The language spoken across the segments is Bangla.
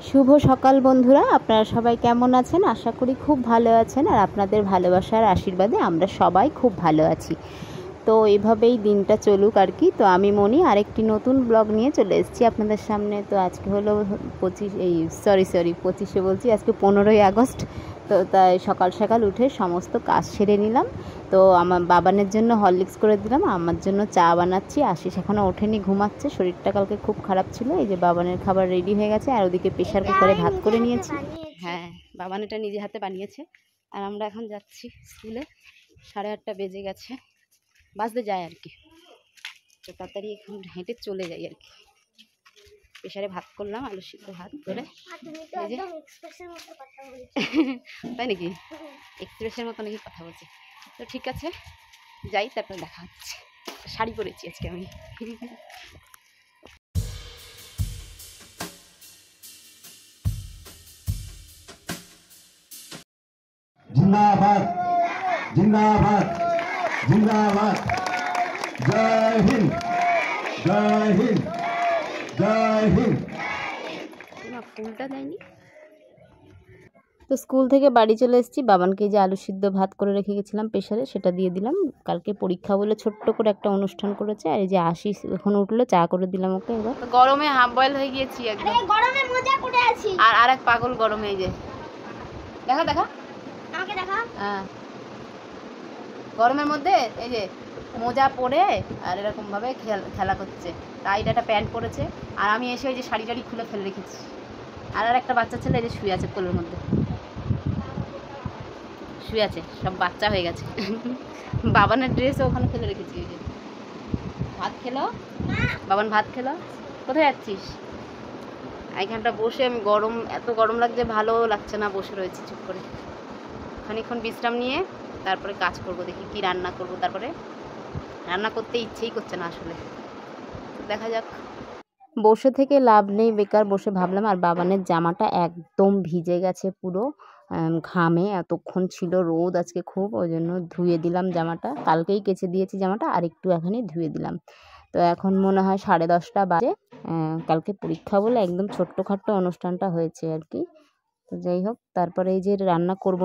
শুভ সকাল বন্ধুরা, আপনারা সবাই কেমন আছেন? আশা করি খুব ভালো আছেন। আর আপনাদের ভালোবাসার আশীর্বাদে আমরা সবাই খুব ভালো আছি। তো এইভাবেই দিনটা চলুক আর কি। তো আমি মনি আরেকটি নতুন ব্লগ নিয়ে চলে এসেছি আপনাদের সামনে। তো আজকে হলো 25শে বলছি, আজকে 15ই আগস্ট। তো তাই সকাল সকাল উঠে সমস্ত কাজ সেরে নিলাম। তো আমার বাবানের জন্য হরলিক্স করে দিলাম, আমার জন্য চা বানাচ্ছি। আশিস এখনও ওঠেনি, ঘুমাচ্ছে, শরীরটা কালকে খুব খারাপ ছিল। এই যে বাবানের খাবার রেডি হয়ে গেছে, আর ওদিকে প্রেশার কুকারে ভাত করে নিয়েছি। হ্যাঁ, বাবান এটা নিজে হাতে বানিয়েছে। আর আমরা এখন যাচ্ছি স্কুলে, 8:30 বেজে গেছে, বাসতে যায় আর কি। তো তাড়াতাড়ি এখন হেঁটে চলে যাই আর কি। প্রেশারে ভাত করলাম, আলু সিদ্ধ ভাত করে। তাই নাকি? এক্সপ্রেসের মতো নাকি কথা বলছি। তো ঠিক আছে, যাই, তারপর দেখা হচ্ছে। শাড়ি পরেছি আজকে আমি। जिंदाबाद जिंदाबाद जिंदाबाद। जय हिंद जय हिंद जय हिंद। ফুলটা দেয়নি তো। স্কুল থেকে বাড়ি চলে এসেছি। বাবানকে যে আলু সিদ্ধ ভাত করে রেখে গেছিলাম প্রেশারে, সেটা দিয়ে দিলাম। কালকে পরীক্ষা বলে ছোট্ট করে একটা অনুষ্ঠান করেছে। আর এই যে আশিস এখন উঠলো, চা করে দিলাম ওকে। এবার গরমে হাফ বয়েল হয়ে গিয়েছি একদম। গরমে মজা করে আছি। আর এক পাগল গরমে। এই যে দেখা দেখা আমাকে দেখা। হ্যাঁ, গরমের মধ্যে এই যে মোজা পরে আর এরকমভাবে খেলা করছে। টাইট একটা প্যান্ট পরেছে। আর আমি এসে ওই যে শাড়ি টাড়ি খুলে ফেলে রেখেছি। আর একটা বাচ্চা ছেলে এই যে শুয়ে আছে কোলের মধ্যে, শুয়ে আছে। সব বাচ্চা হয়ে গেছে। বাবানের ড্রেসও ওখানে ফেলে রেখেছি। এই যে ভাত খেলো বাবান, ভাত খেলো। কোথায় যাচ্ছিস? এইখানটা বসে আমি গরম, এত গরম লাগছে, ভালো লাগছে না, বসে রয়েছি চুপ করে। খানিকক্ষণ বিশ্রাম নিয়ে তারপরে কাজ করব, দেখি কি রান্না করব। তারপরে রান্না করতে ইচ্ছেই করছে না আসলে, দেখা যাক। বসে থেকে লাভ নেই, বেকার বসে ভাবলাম। আর বাবানের জামাটা একদম ভিজে গেছে পুরো ঘামে, এতক্ষণ ছিল রোদ আজকে খুব, ওই জন্য ধুয়ে দিলাম জামাটা। কালকেই কেচে দিয়েছি জামাটা, আর একটু এখানে ধুয়ে দিলাম। তো এখন মনে হয় 10:30 বাজে। কালকে পরীক্ষা বলে একদম ছোট্টখাট্টো অনুষ্ঠানটা হয়েছে আর কি। তো যাই হোক, তারপরে এই যে রান্না করব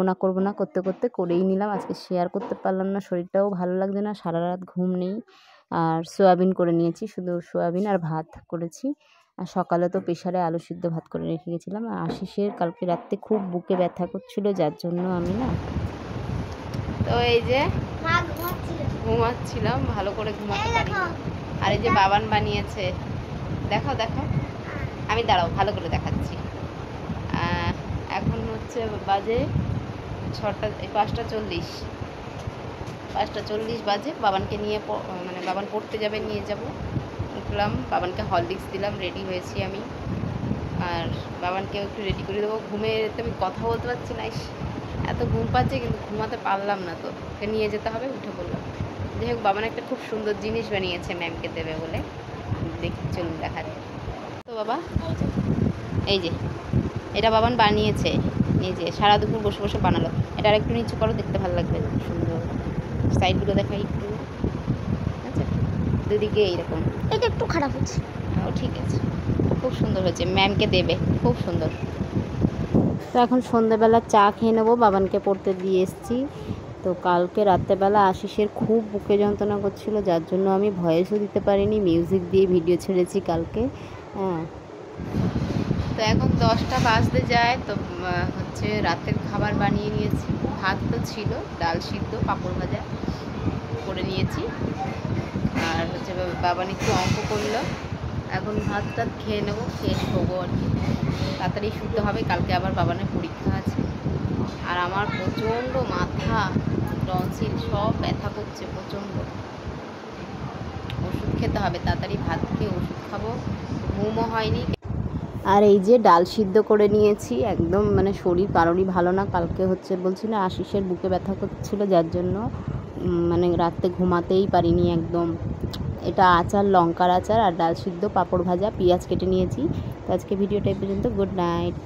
না করতে করতে করেই নিলাম। আজকে শেয়ার করতে পারলাম না, শরীরটাও ভালো লাগছে না, সারা রাত ঘুম নেই। আর সোয়াবিন করে নিয়েছি, শুধু সোয়াবিন আর ভাত করেছি। আর সকালে তো প্রেশারে আলু সিদ্ধ ভাত করে রেখে গেছিলাম। আর আশিসের কালকে রাত্রে খুব বুকে ব্যথা করছিল, যার জন্য আমি না, তো এই যে ঘুমাচ্ছিলাম, ভালো করে ঘুমাতে পারি। আর এই যে বাবান বানিয়েছে, দেখো দেখো, আমি দাঁড়াও ভালো করে দেখাচ্ছি। এখন হচ্ছে বাজে 5:40 বাজে। বাবানকে নিয়ে মানে বাবান পড়তে যাবে, নিয়ে যাব। উঠলাম, বাবানকে হরলিক্স দিলাম, রেডি হয়েছি আমি। আর বাবানকে একটু রেডি করে দেবো। ঘুমে তো আমি কথা বলতে পারছি না, এত ঘুম পাচ্ছে, কিন্তু ঘুমাতে পারলাম না। তো ওকে নিয়ে যেতে হবে, উঠে পড়লাম। যাই হোক, বাবান একটা খুব সুন্দর জিনিস বানিয়েছে ম্যামকে দেবে বলে, দেখি চলুন দেখা যায়। তো বাবা, এই যে এটা বাবান বানিয়েছে, এই যে সারা দুপুর বসে বসে বানালো। এটা আর একটু নিচু করো, দেখতে ভালো লাগবে, সুন্দর। সাইডগুলো দেখাই একটু, আচ্ছা, দুদিকে এইরকম। এটা একটু খারাপ হচ্ছে। ও ঠিক আছে, খুব সুন্দর হয়েছে, ম্যামকে দেবে, খুব সুন্দর। তো এখন সন্ধ্যেবেলা চা খেয়ে নেবো, বাবানকে পড়তে দিয়ে এসেছি। তো কালকে রাত্রেবেলা আশিসের খুব বুকে যন্ত্রণা করছিল, যার জন্য আমি ভয়েসও দিতে পারিনি, মিউজিক দিয়ে ভিডিও ছেড়েছি কালকে। হ্যাঁ, তো এখন 10টা বাজতে যায়। তো হচ্ছে রাতের খাবার বানিয়ে নিয়েছি। ভাত তো ছিল, ডাল সিদ্ধ, পাঁপড় ভাজা করে নিয়েছি। আর হচ্ছে বাবান একটু অঙ্ক করলো। এখন ভাত টাত খেয়ে নেবো, খেয়ে শোবো আর কি। তাড়াতাড়ি শুতে হবে, কালকে আবার বাবানের পরীক্ষা আছে। আর আমার প্রচণ্ড মাথা, টনসিল সব ব্যথা করছে প্রচণ্ড। ওষুধ খেতে হবে, তাড়াতাড়ি ভাত খেয়ে ওষুধ খাবো। ঘুমও হয়নি। আর এই যে ডাল সিদ্ধ করে নিয়েছি, একদম মানে শরীর কারোরই ভালো না। কালকে হচ্ছে বলছি না, আশিসের বুকে ব্যথা করছিল, যার জন্য মানে রাত্রে ঘুমাতেই পারিনি একদম। এটা আচার, লঙ্কার আচার, আর ডাল সিদ্ধ, পাঁপড় ভাজা, পেঁয়াজ কেটে নিয়েছি। তো আজকে ভিডিওটা এই পর্যন্ত। Good night.